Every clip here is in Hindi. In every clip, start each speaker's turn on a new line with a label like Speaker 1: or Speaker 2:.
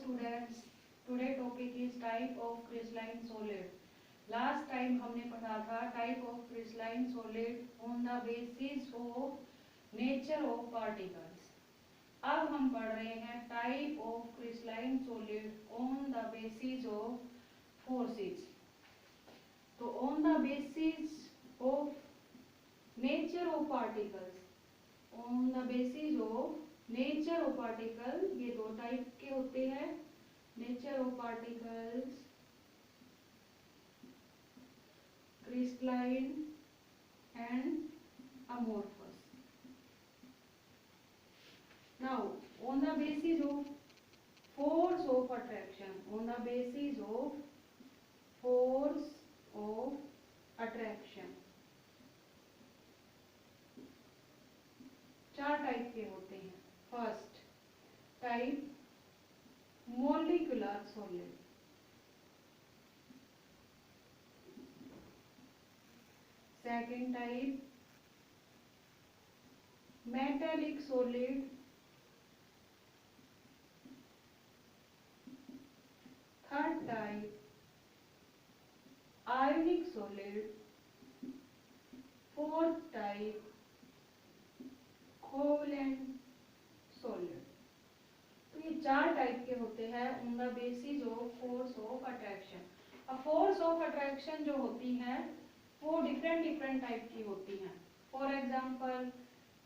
Speaker 1: Students, today topic is type of crystalline solid. Last time हमने पढ़ा था type of crystalline solid on the basis of nature of particles. अब हम पढ़ रहे हैं type of crystalline solid on the basis of forces. तो on the basis of nature of particles, on the basis of nature of particle, ये दो टाइप के होते हैं, nature of particles, crystalline and amorphous. Now on the basis of force of attraction, on the basis of force of attraction, चार टाइप के होते हैं। First type molecular solid, second type metallic solid, third type आयनिक solid, fourth type covalent solid. तो ये चार टाइप के होते हैं on the basis of force of attraction. अब फोर्स ऑफ अट्रैक्शन जो होती है वो डिफरेंट टाइप की होती हैं। For example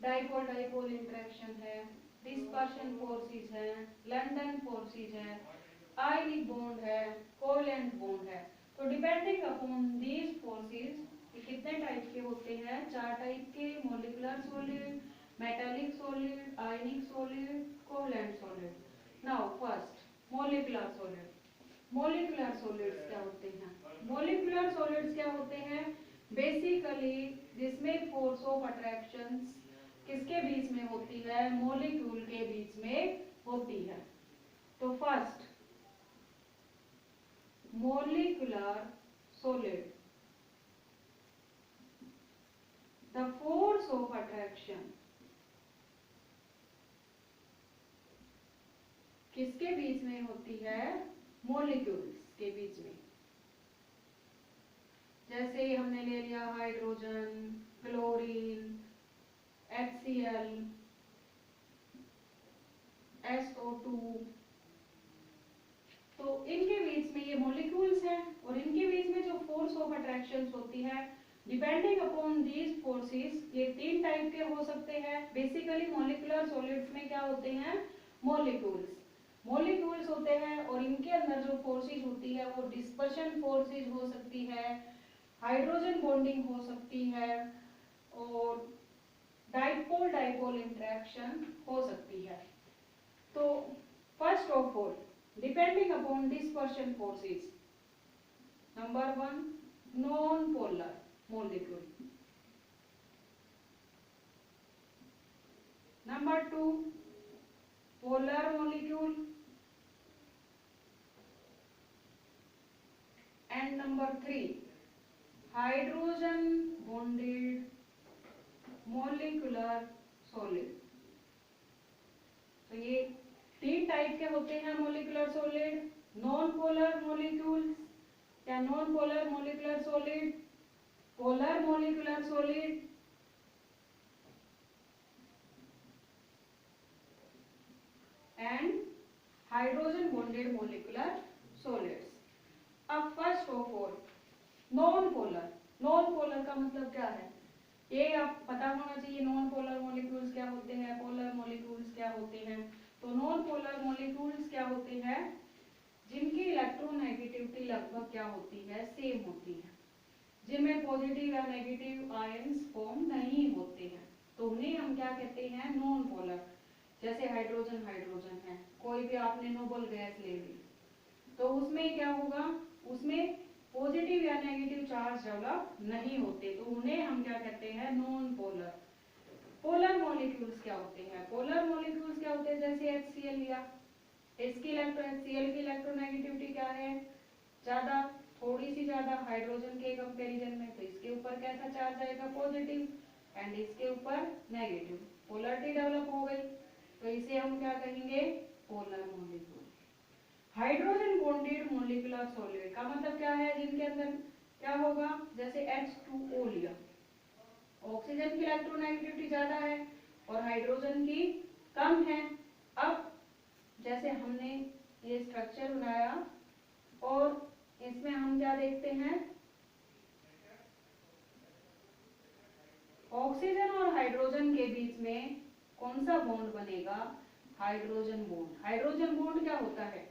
Speaker 1: dipole dipole interaction है, डिस्पर्शन फोर्सेस है, लंदन फोर्सेस है, आयनिक बॉन्ड है, कोवलेंट बॉन्ड है। तो डिपेंडिंग अपॉन दीज फोर्सेस ये कितने टाइप के होते हैं? चार टाइप के, molecular solid, metallic solid, ionic solid, covalent solid. Now first molecular solid. Molecular solids क्या होते हैं? मोलिकुलर सॉलिड्स क्या होते हैं? बेसिकली जिसमें फोर्स ऑफ अट्रैक्शन किसके बीच में होती है? मॉलिक्यूल के बीच में होती है। तो first molecular solid, the force of attraction किसके बीच में होती है? मॉलिक्यूल्स के बीच में। जैसे हमने ले लिया हाइड्रोजन, क्लोरीन, HCl, SO2, तो इनके बीच में ये मॉलिक्यूल्स हैं और इनके बीच में जो फोर्स ऑफ अट्रैक्शन होती है डिपेंडिंग अपॉन दीज फोर्सेस, ये तीन टाइप के हो सकते हैं। बेसिकली मॉलिकुलर सॉलिड्स में क्या होते हैं? मॉलिक्यूल्स होते हैं और इनके अंदर जो फोर्सेस होती है वो डिस्पर्शन फोर्सेस हो सकती है, हाइड्रोजन बॉन्डिंग हो सकती है और डाइपोल डाइपोल इंटरेक्शन हो सकती है। तो first of all depending upon dispersion forces, number one non-polar molecule, number two polar molecule, and number three hydrogen bonded molecular solid। तो ये तीन टाइप के होते हैं molecular solid, non polar molecules या non polar molecular solid, polar molecular solid and hydrogen bonded molecular solids. अब first of all non polar. Non polar का मतलब क्या है ये आप पता होना चाहिए। नॉन पोलर मॉलिक्यूल्स क्या होते हैं, पोलर मॉलिक्यूल्स क्या होते हैं। तो नॉन पोलर मॉलिक्यूल्स क्या होते हैं? जिनकी इलेक्ट्रोनेगेटिविटी लगभग क्या होती है? सेम होती है, जिनमें पॉजिटिव या नेगेटिव आयंस फॉर्म नहीं होते हैं, तो उन्हें हम क्या कहते हैं? Non polar. जैसे हाइड्रोजन है, कोई भी आपने नोबल गैस ले ली तो उसमें क्या होगा? उसमें पॉजिटिव या नेगेटिव चार्ज डेवलप नहीं होते, तो उन्हें हम क्या कहते हैं? Non polar. पोलर मॉलिक्यूल्स क्या होते हैं? पोलर मॉलिक्यूल्स क्या होते हैं? जैसे HCl लिया, HCl की इलेक्ट्रोनेगेटिविटी क्या है? ज्यादा, थोड़ी सी ज्यादा हाइड्रोजन के कंपैरिजन में, तो इसके ऊपर कैसा चार्ज आएगा? पॉजिटिव, एंड इसके ऊपर नेगेटिव, पोलरिटी डेवलप हो गई, तो इसे हम क्या कहेंगे? Polar molecule. Hydrogen bonded molecular solid का मतलब क्या है, जिनके अंदर क्या होगा, जैसे H2O लिया, ऑक्सीजन की इलेक्ट्रोनेगेटिविटी ज्यादा है और हाइड्रोजन की कम है। अब जैसे हमने ये स्ट्रक्चर बनाया और इसमें हम क्या देखते हैं, ऑक्सीजन और हाइड्रोजन के बीच में कौन सा बॉन्ड बनेगा, हाइड्रोजन बॉन्ड। हाइड्रोजन बॉन्ड क्या होता है,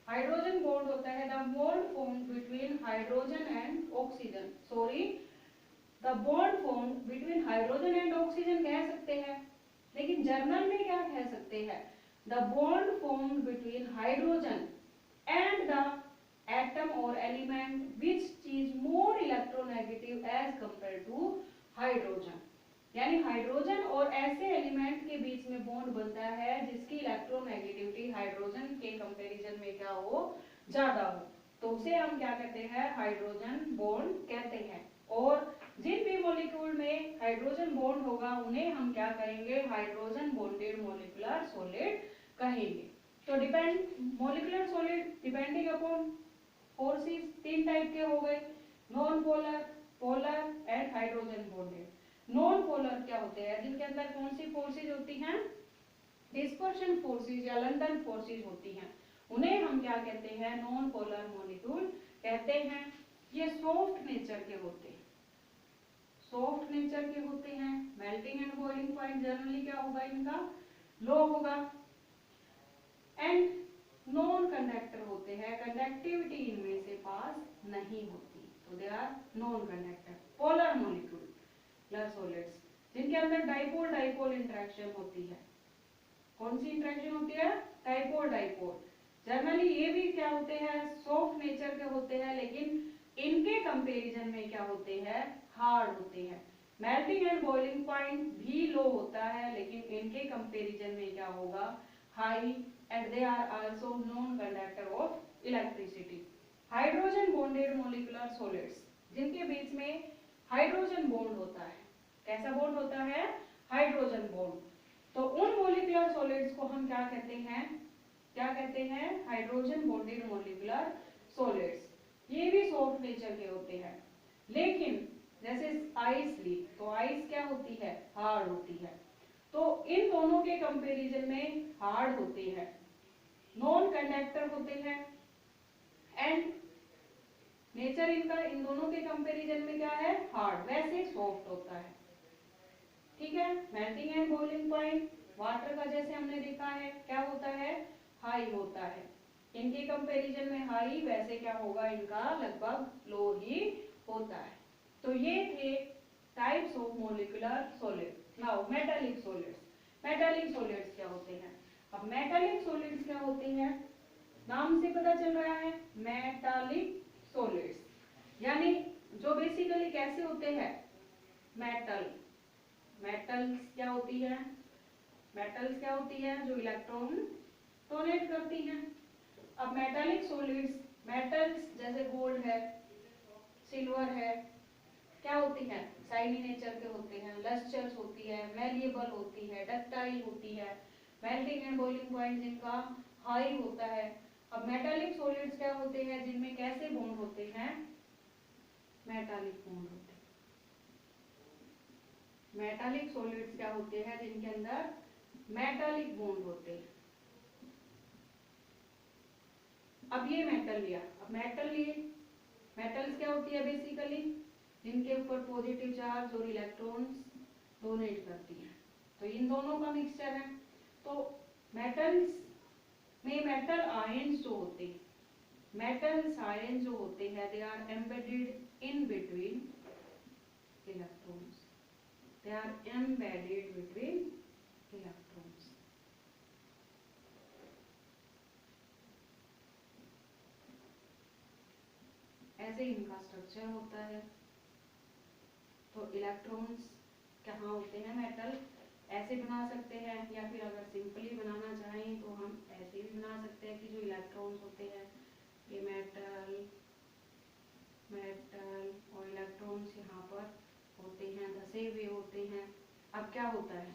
Speaker 1: हाइड्रोजन बॉन्ड होता है the bond formed between hydrogen and oxygen, sorry the bond formed between hydrogen and oxygen कह सकते हैं, लेकिन जर्नल में क्या कह सकते हैं, the bond formed between hydrogen and the atom और element which is more electronegative as compare to hydrogen. यानी हाइड्रोजन और ऐसे एलिमेंट के बीच में बॉन्ड बनता है जिसकी इलेक्ट्रोनेगेटिविटी हाइड्रोजन के कंपैरिजन में क्या हो, ज्यादा हो, तो उसे हम क्या कहते हैं, हाइड्रोजन बॉन्ड कहते हैं। और जिन भी मॉलिक्यूल में हाइड्रोजन बॉन्ड होगा उन्हें हम क्या कहेंगे, हाइड्रोजन बॉन्डेड मॉलिक्यूलर सॉलिड कहेंगे। तो depend molecular solid depending upon forces तीन टाइप के हो गए, non polar, polar and hydrogen bonded. Non polar क्या होते हैं, जिनके अंदर कौन सी फोर्सेज होती हैं, डिस्पर्शन फोर्सेज या लंदन फोर्सेज होती हैं, उन्हें हम क्या कहते हैं, नॉन पोलर मॉलिक्यूल कहते हैं। ये सॉफ्ट नेचर के होते हैं, सॉफ्ट नेचर के होते हैं। Melting and boiling point generally क्या होगा, इनका लो होगा। एंड नॉन कंडक्टर होते हैं, कंडक्टिविटी इनमें से पास नहीं होती, तो they are non conductor. Polar molecular solids जिनके अंदर डाइपोल डाइपोल इंटरेक्शन होती है, कौन सी इंटरेक्शन होती है, डाइपोल डाइपोल। जनरली ये भी क्या होते हैं, सॉफ्ट नेचर के होते हैं, लेकिन इनके कंपैरिजन में क्या होते हैं, हार्ड होते हैं। मेल्टिंग एंड बॉइलिंग पॉइंट भी लो होता है, लेकिन इनके कंपैरिजन में क्या होगा, high, and they are also non-conductor of electricity. Hydrogen bonded molecular solids जिनके बीच में हाइड्रोजन बॉन्ड होता है, कैसा बॉन्ड होता है, हाइड्रोजन बॉन्ड, तो उन मोलिकुलर सॉलिड्स को हम क्या कहते हैं, क्या कहते हैं, हाइड्रोजन बॉन्डेड मोलिकुलर सॉलिड्स। ये भी सॉफ्ट नेचर के होते हैं, लेकिन जैसे आइस ली, तो आइस क्या होती है, हार्ड होती है, तो इन दोनों के कंपैरिजन में हार्ड होते हैं, नॉन कंडक्टर होते हैं। एंड नेचर इनका इन दोनों के कंपैरिजन में क्या है, हार्ड, वैसे सॉफ्ट होता है, ठीक है। Melting and boiling point water का जैसे हमने देखा है क्या होता है, हाई होता है, इनके कंपैरिजन में हाई, वैसे क्या होगा, इनका लगभग लो ही होता है। तो ये थे types of molecular solid. Now metallic solids. Metallic solids क्या होते हैं, अब मेटालिक सॉलिड्स क्या होते हैं, नाम से पता चल रहा है, मेटालिक सॉलिड्स, यानी जो बेसिकली कैसे होते हैं, मेटल, मेटल्स क्या होती है, मेटल्स क्या होती है, जो इलेक्ट्रॉन डोनेट करती हैं। अब मेटालिक सॉलिड्स, मेटल्स जैसे गोल्ड है, सिल्वर है, क्या होती है, शाइनी नेचर के होते हैं, लस्टर्स होती है, मैलिएबल होती है, डक्टाइल होती है, मेल्टिंग एंड बॉइलिंग पॉइंट जिनका हाई होता है। अब मेटालिक सॉलिड्स क्या होते हैं, जिनमें कैसे बॉन्ड होते हैं, मेटालिक बॉन्ड होते हैं। मेटालिक सॉलिड्स क्या होते हैं, जिनके अंदर मेटालिक बॉन्ड होते हैं। अब ये मेटल लिया, अब मेटल लिए, मेटल्स क्या होती है बेसिकली, जिनके ऊपर पॉजिटिव चार्ज और इलेक्ट्रॉन्स डोनेट करती है, तो इन दोनों का मिक्सचर है। तो मेटल्स में मेटल आयंस जो होते हैं, मेटल्स आयंस जो होते हैं, they are embedded in between electrons, they are embedded between electrons. ऐसे इनका स्ट्रक्चर होता है। तो इलेक्ट्रॉन्स कहाँ होते हैं, मेटल ऐसे बना सकते हैं, या फिर अगर सिंपली बनाना चाहें तो हम ऐसे भी बना सकते हैं कि जो इलेक्ट्रॉन्स होते हैं ये मेटल, मेटल और इलेक्ट्रॉन्स यहाँ पर होते हैं, धसे हुए होते हैं। अब क्या होता है,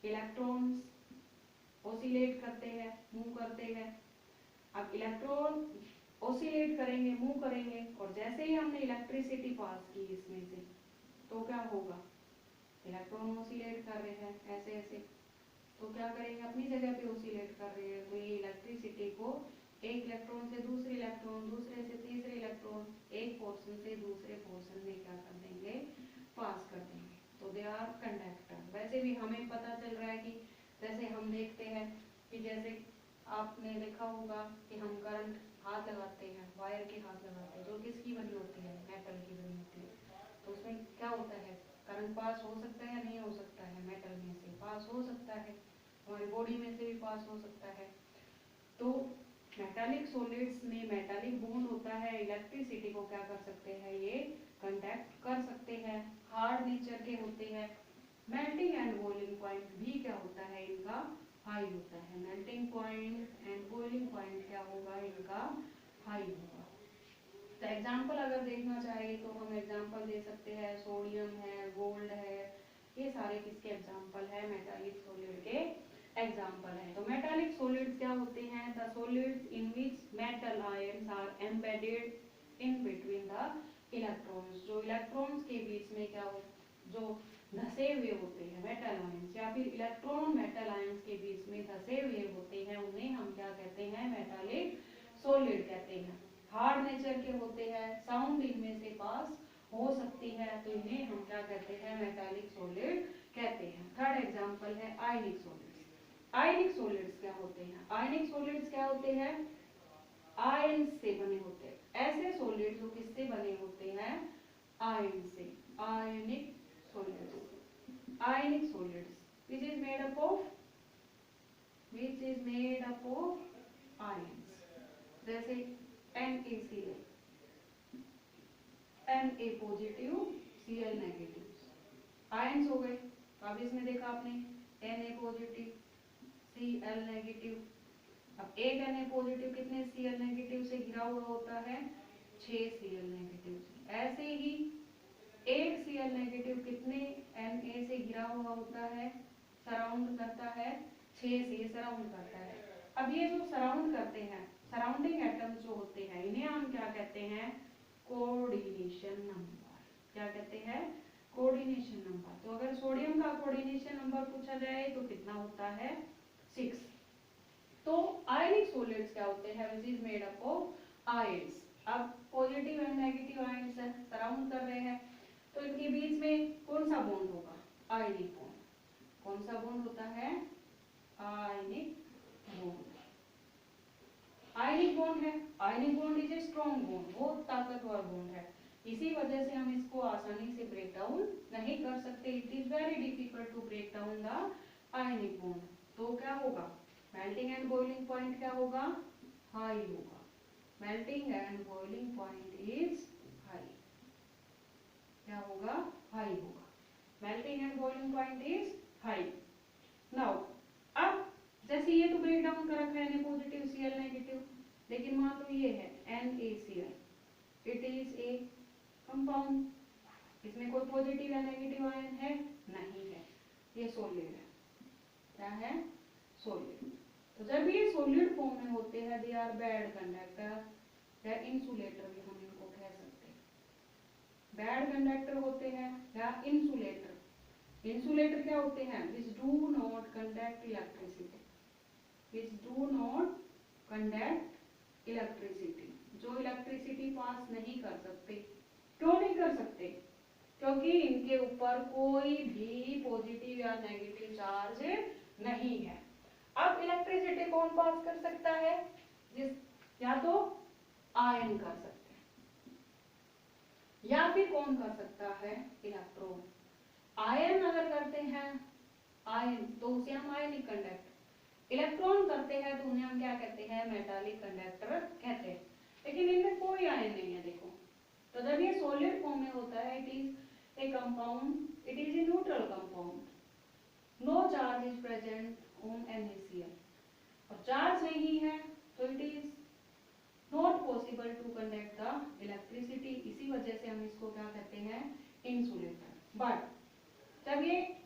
Speaker 1: इलेक्ट्रॉन्स ऑसिलेट करते हैं, मूव करते हैं। अब इलेक्ट्रॉन ऑसिलेट करेंगे, मूव करेंगे, और जैसे ही हमने इलेक्ट्रिसिटी पास की इसमें से तो क्या होगा, इलेक्ट्रॉन ऑसिलेट कर रहे हैं ऐसे ऐसे, तो क्या करेंगे, अपनी जगह पे ऑसिलेट कर रहे हैं, तो ये इलेक्ट्रिसिटी को एक इलेक्ट्रॉन से दूसरे इलेक्ट्रॉन, दूसरे से तीसरे इलेक्ट्रॉन, एक पोर्शन से दूसरे पोर्शन में क्या कर देंगे, पास कर देंगे। तो दे आर कंडक्टर। वैसे भी हमें पता चल रहा है कि जैसे हम देखते हैं कि जैसे आपने देखा होगा कि हम करंट हाथ लगाते हैं, वायर के हाथ लगाते हैं, जो किसकी बनी होती है, मेटल की बनी होती है, तो उसमें क्या होता है, करंट पास हो सकता है या नहीं हो सकता है, मेटल में से पास हो सकता है, हमारी बॉडी में से भी पास हो सकता है। तो मेटालिक सॉलिड्स में मेटालिक बॉन्ड होता है, इलेक्ट्रिसिटी को क्या कर सकते हैं, ये कंडक्ट कर सकते हैं, हार्ड नेचर के होते हैं। मेल्टिंग एंड बॉइलिंग पॉइंट भी क्या होता है, इनका हाई होता है। Melting point and boiling point क्या होगा, इनका हाई होगा। तो एग्जाम्पल अगर देखना चाहिए तो हम एग्जाम्पल दे सकते हैं, सोडियम है, गोल्ड है, ये सारे किसके एग्जाम्पल है, मेटालिक सॉलिड के एग्जाम्पल है। तो मेटालिक सॉलिड्स क्या होते हैं, the solids in which metal ions are embedded in between the electrons, जो इलेक्ट्रॉन्स के बीच में क्या हो, जो धसे हुए होते हैं मेटल आयंस, या फिर इलेक्ट्रॉन मेटल आयंस के बीच में धसे हुए होते हैं, उन्हें हम क्या कहते हैं, मेटालिक सॉलिड कहते हैं। हार्ड नेचर के होते हैं, साउंड इनमें से पास हो सकती है, तो इन्हें हम क्या कहते हैं, मेटालिक सॉलिड कहते हैं। थर्ड एग्जांपल है आयनिक सॉलिड्स। आयनिक सॉलिड्स क्या होते हैं, आयनिक सॉलिड्स क्या होते हैं, आयन से बने होते हैं। ऐसे सॉलिड जो किससे बने होते हैं, आयन से, आयनिक solids. Ionic solids which is made up of ions, जैसे NaCl, Na positive, Cl negative ions हो गए। अब इसमें देखा आपने Na पॉजिटिव, Cl नेगेटिव। अब एक Na पॉजिटिव कितने Cl नेगेटिव से घिरा हुआ होता है, 6 Cl नेगेटिव से। ऐसे ही एक Cl नेगेटिव कितने Na से घिरा हुआ होता है, सराउंड करता है, 6 से सराउंड करता है। अब ये जो सराउंड करते हैं, सराउंडिंग एटम्स जो होते हैं, इन्हें हम क्या कहते हैं, कोऑर्डिनेशन नंबर। क्या कहते हैं, कोऑर्डिनेशन नंबर। तो अगर सोडियम का कोऑर्डिनेशन नंबर पूछा जाए तो कितना होता है, 6। तो आयनिक सॉलिड्स क्या होते हैं, which is made up of ions. अब पॉजिटिव एंड नेगेटिव आयंस है, सराउंड कर रहे हैं, तो इनके बीच में कौन सा बॉन्ड होगा, आयनिक बॉन्ड। कौन सा बॉन्ड होता है, आयनिक बॉन्ड। आयनिक बॉन्ड है, ionic bond is a strong bond, बहुत ताकतवर बॉन्ड है। इसी वजह से हम इसको आसानी से ब्रेक डाउन नहीं कर सकते। It is very difficult to break down the ionic bond. तो क्या होगा, मेल्टिंग एंड बॉइलिंग पॉइंट क्या होगा, हाई होगा। Melting and boiling point is high, क्या होगा, हाई होगा। Melting and boiling point is high. Now अब जैसे ये तो ब्रेक डाउन कर रखा है Na पॉजिटिव Cl नेगेटिव, लेकिन मान लो ये है NaCl, it is a compound, इसमें कोई पॉजिटिव या नेगेटिव आयन है, नहीं है, ये सॉलिड है। क्या है, सॉलिड। तो जब ये सॉलिड फॉर्म में होते हैं, दे आर बैड कंडक्टर या इंसुलेटर भी हम इनको कह सकते हैं। बैड कंडक्टर होते हैं या इंसुलेटर। इंसुलेटर क्या होते हैं, which do not conduct electricity, which do not conduct electricity, जो इलेक्ट्रिसिटी पास नहीं कर सकते। क्यों नहीं कर सकते, क्योंकि इनके ऊपर कोई भी पॉजिटिव या नेगेटिव चार्ज नहीं है। अब इलेक्ट्रिसिटी कौन पास कर सकता है, जिस या तो आयन कर सकते हैं, या फिर कौन कर सकता है, इलेक्ट्रॉन। आयन अगर करते हैं, आयन तो उसे हम आयनिक कंडक्टर, इलेक्ट्रॉन करते हैं तो उन्हें हम क्या कहते हैं, मेटालिक कंडक्टर कहते हैं। लेकिन इनमें कोई आयन नहीं है, देखो। तो जब ये सॉलिड फॉर्म में होता है, it is a compound, it is a neutral compound, no charge is present on NaCl, और चार्ज नहीं है तो it is not possible to conduct the electricity. इसी वजह से हम इसको क्या कहते हैं, इंसुलेटर। बट जब ये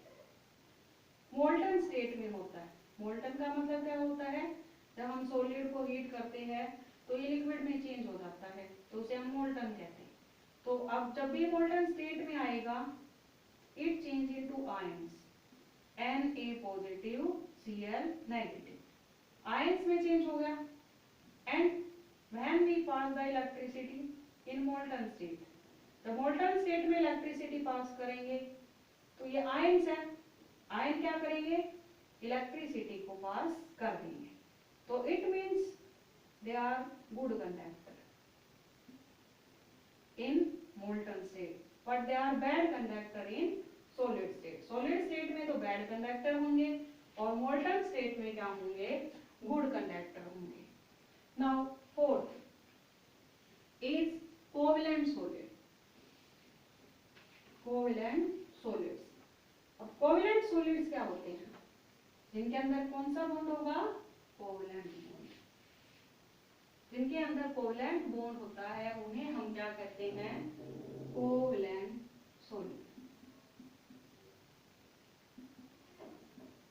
Speaker 1: मोल्टन स्टेट में होता है, मोल्टन का मतलब क्या होता है, जब हम सॉलिड को को हीट करते हैं तो ये लिक्विड में चेंज हो जाता है, तो उसे हम मोल्टन कहते हैं। तो अब जब भी मोल्टन स्टेट में आएगा, it change into ions, Na positive Cl negative, ions में चेंज हो गया। And when we pass the electricity in molten state, जब मोल्टन स्टेट में इलेक्ट्रिसिटी पास करेंगे तो ये आयंस है, आयन क्या करेंगे, इलेक्ट्रिसिटी को पास कर देंगे, तो it means they are good conductor in molten state, but they are bad conductor in solid state. Solid state में तो बैड कंडक्टर होंगे और मोल्टन स्टेट में क्या होंगे, गुड कंडक्टर होंगे। Now fourth is covalent solid. Covalent solids, अब कोवेलेंट सॉलिड्स क्या होते हैं, जिनके अंदर कौन सा बॉन्ड होगा, कोवेलेंट बॉन्ड। जिनके अंदर कोवेलेंट बॉन्ड होता है उन्हें हम क्या कहते हैं, कोवेलेंट सॉलिड।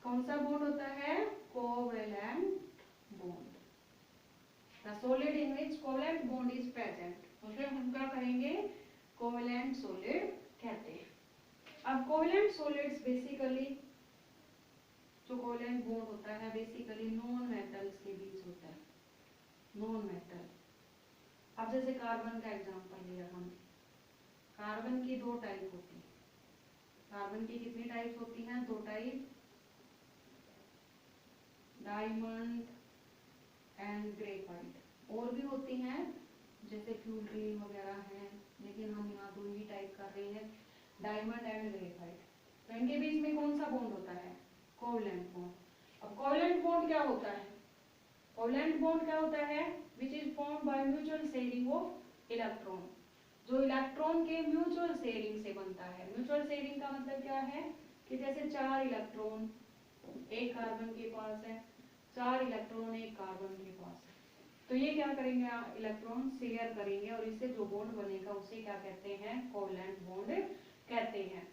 Speaker 1: कौन सा बॉन्ड होता है, covalent bond. The solid in which covalent bond is present, उसे हम क्या कहेंगे, कोवेलेंट सॉलिड कहते हैं। अब कोवेलेंट सॉलिड्स बेसिकली, जो कोवेलेंट बॉन्ड होता है बेसिकली नॉन मेटल्स के बीच होता है, नॉन मेटल। अब जैसे कार्बन का एग्जांपल लिया हमने, कार्बन की दो टाइप होती है। कार्बन की कितनी टाइप्स होती हैं, दो टाइप, डायमंड एंड ग्रेफाइट। और भी होती हैं जैसे फ्यूलरीन वगैरह हैं, लेकिन हम यहाँ दो ही टाइप कर रहे हैं, डायमंड एंड ग्रेफाइट। तो इनके बीच में कौन सा बॉन्ड होता है, कोवेलेंट बॉन्ड। अब कोवेलेंट बॉन्ड क्या होता है, कोवेलेंट बॉन्ड क्या होता है, which is formed by mutual sharing of electron, जो इलेक्ट्रॉन के म्यूचुअल शेयरिंग से बनता है। म्यूचुअल शेयरिंग का मतलब क्या है कि जैसे चार इलेक्ट्रॉन एक कार्बन के पास है, चार इलेक्ट्रॉन एक कार्बन के पास है, तो ये क्या करेंगे, इलेक्ट्रॉन शेयर करेंगे और इससे जो बॉन्ड बनेगा उसे क्या कहते हैं, कोवेलेंट बॉन्ड कहते हैं।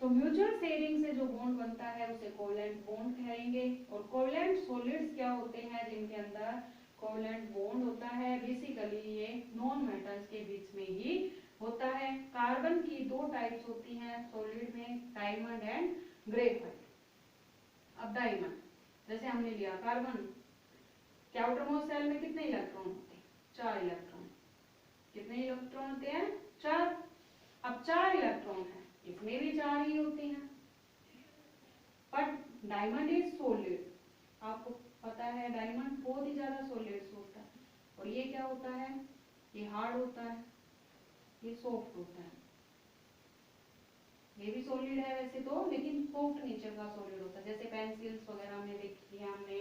Speaker 1: तो म्यूचुअल शेयरिंग से जो बॉन्ड बनता है उसे कोवेलेंट बॉन्ड कहेंगे। और कोवेलेंट सॉलिड्स क्या होते हैं, जिनके अंदर कोवेलेंट बॉन्ड होता है, बेसिकली ये नॉन मेटल्स के बीच में ही होता है। कार्बन की दो टाइप्स होती हैं सॉलिड में, डायमंड एंड ग्रेफाइट। अब डायमंड, जैसे हमने लिया कार्बन के आउटरमोस्ट शेल में कितने इलेक्ट्रॉन होते हैं, चार इलेक्ट्रॉन। कितने इलेक्ट्रॉन होते हैं, चार। अब चार इलेक्ट्रॉन है, इसमें भी चार ही होते हैं, बट डायमंड इज सॉलिड। आपको पता है डायमंड बहुत ही ज्यादा सॉलिड होता है, और ये क्या होता है, ये हार्ड होता है, ये सॉफ्ट होता है। ये भी सॉलिड है वैसे तो, लेकिन सॉफ्ट नेचर का सॉलिड होता है। जैसे पेंसिल्स वगैरह में देखी है हमने,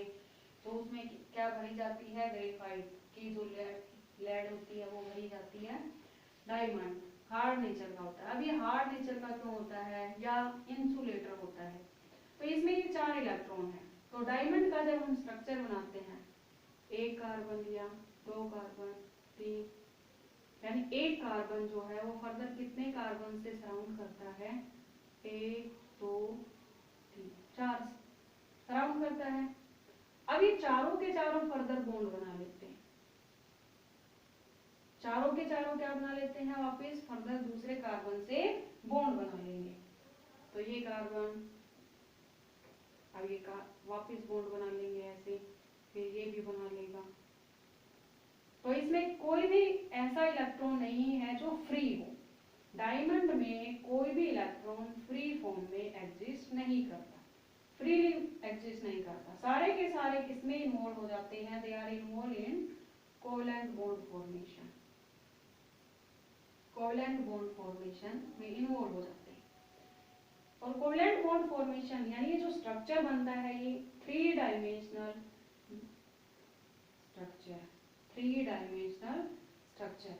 Speaker 1: तो उसमें क्या भरी जाती है, ग्रेफाइट की जो लेड होती है वो भरी जाती है। डायमंड हार्ड नेचर का होता है। अब ये हार्ड नेचर का क्यों होता है, या इंसुलेटर होता है, तो इसमें ये चार इलेक्ट्रॉन है। तो डायमंड का जब हम स्ट्रक्चर बनाते हैं, एक कार्बन लिया, दो कार्बन, तीन, यानी एक कार्बन जो है वो फर्दर कितने कार्बन से सराउंड करता है, एक, दो, तीन, चार सराउंड करता है। अब ये चारों के चारों फर्दर बॉन्ड बना लेते हैं, चारों के चारों क्या बना लेते हैं, वापस फर्दर दूसरे कार्बन से बॉन्ड बना लेंगे। तो ये कार्बन, अब ये वापस बॉन्ड बना लेंगे ऐसे, फिर ये भी बना लेगा। तो इसमें कोई भी ऐसा इलेक्ट्रॉन नहीं है जो फ्री हो। डायमंड में कोई भी इलेक्ट्रॉन फ्री फॉर्म में एग्जिस्ट नहीं करता, फ्रीली एग्जिस्ट नहीं करता। सारे के सारे किसमें इन्वॉल्व हो जाते हैं, they are involve in covalent bond formation, covalent bond formation में इन्वॉल्व हो जाते हैं। और कोवेलेंट बॉन्ड फॉर्मेशन यानी ये जो स्ट्रक्चर बनता है, ये three dimensional structure, three dimensional structure.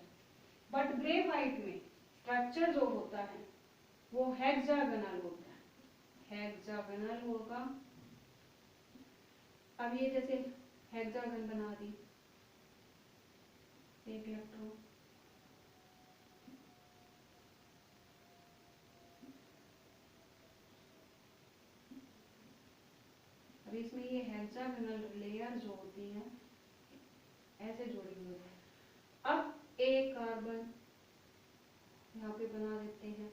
Speaker 1: But graphite में स्ट्रक्चर जो होता है वो हेक्सागोनल होता है, हेक्सागोनल होगा। अब ये जैसे हेक्सागन बना दी, एक इलेक्ट्रॉन, अब इसमें ये हेक्सागोनल लेयर जो होती है यहाँ पे बना देते हैं।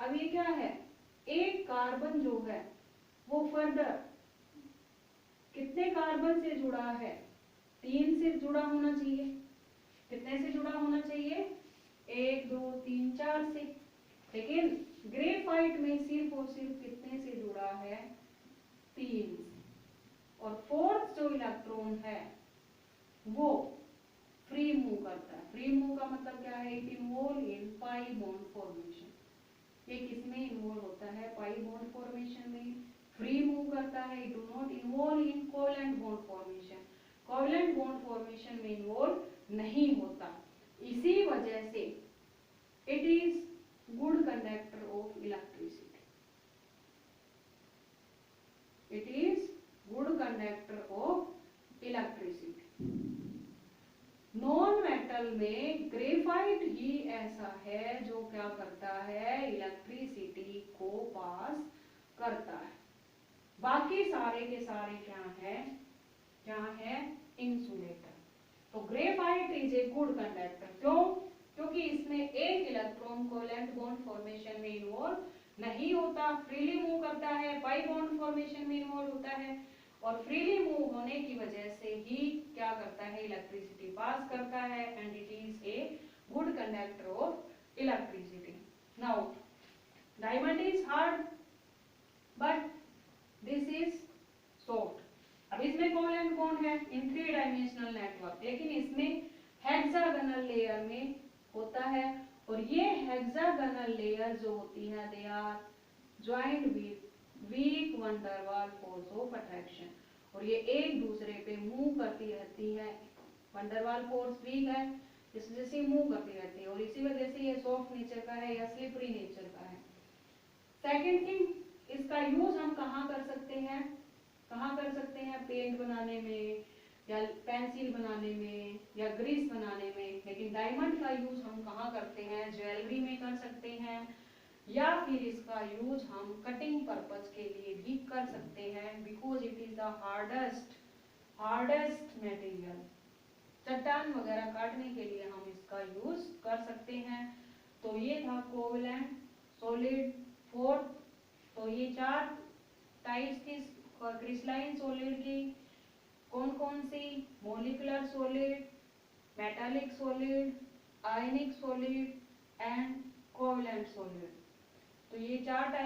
Speaker 1: अब ये क्या है, एक कार्बन जो है वो फर्दर कितने कार्बन से जुड़ा है, 3 से जुड़ा होना चाहिए। कितने से जुड़ा होना चाहिए, 1 2 3 4 से। लेकिन ग्रेफाइट में सिर्फ और सिर्फ कितने से जुड़ा है, 3 से। और फोर्थ जो इलेक्ट्रॉन है वो फ्री मूव करता है। फ्री मूव का मतलब क्या है, it involve in pi bond formation. ये किसमें इन्वॉल्व होता है, पाई बॉन्ड फॉर्मेशन में फ्री मूव करता है। It do not involve in covalent bond formation. Covalent bond formation में इन्वॉल्व नहीं होता। इसी वजह से it is good conductor of electricity. It is good conductor of electricity. Non metal में ग्रेफाइट ही ऐसा है जो क्या करता है, इलेक्ट्रिसिटी को पास करता है। बाकी सारे के सारे क्या है, इंसुलेटर। तो graphite is a good conductor. क्यों, क्योंकि इसमें एक इलेक्ट्रॉन कोवैलेंट बॉन्ड फॉर्मेशन में इन्वॉल्व नहीं होता, फ्रीली मूव करता है, पाई बॉन्ड फॉर्मेशन में इन्वॉल्व होता है, और फ्रीली मूव होने की वजह से ही क्या करता है, इलेक्ट्रिसिटी पास करता है, and it is a good conductor of electricity. Now diamond is hard but this is soft. अब इसमें कोवैलेंट बॉन्ड है इन 3 डायमेंशनल नेटवर्क, लेकिन इसमें हेक्सागोनल लेयर में होता है, और ये हेक्सागोनल लेयर जो होती है they are joint with weak van der Waals force of attraction. और ये एक दूसरे पे मूव करती रहती है। Van der Waals force week है, इस वजह से मूव करती रहती है, और इसी वजह से ये सॉफ्ट नेचर का है या स्लिपरी नेचर का है। सेकेंड थिंग, इसका यूज हम कहाँ कर सकते हैं, पेंट बनाने में या पेंसिल बनाने में या ग्रीस बनाने में। लेकिन डायमंड का यूज हम कहाँ करते हैं, ज्वेलरी में कर सकते हैं, या फिर इसका यूज हम कटिंग पर्पस के लिए भी कर सकते हैं, because it is the hardest material. चट्टान वगैरह काटने के लिए हम इसका यूज कर सकते हैं। तो ये था कोवैलेंट, सॉलिड, फोर्थ। तो ये 4 टाइप्स थी क्रिस्टलाइन सॉलिड की। कौन कौन सी, molecular solid, metallic solid, ionic solid and covalent solid. तो ये 4 टाइप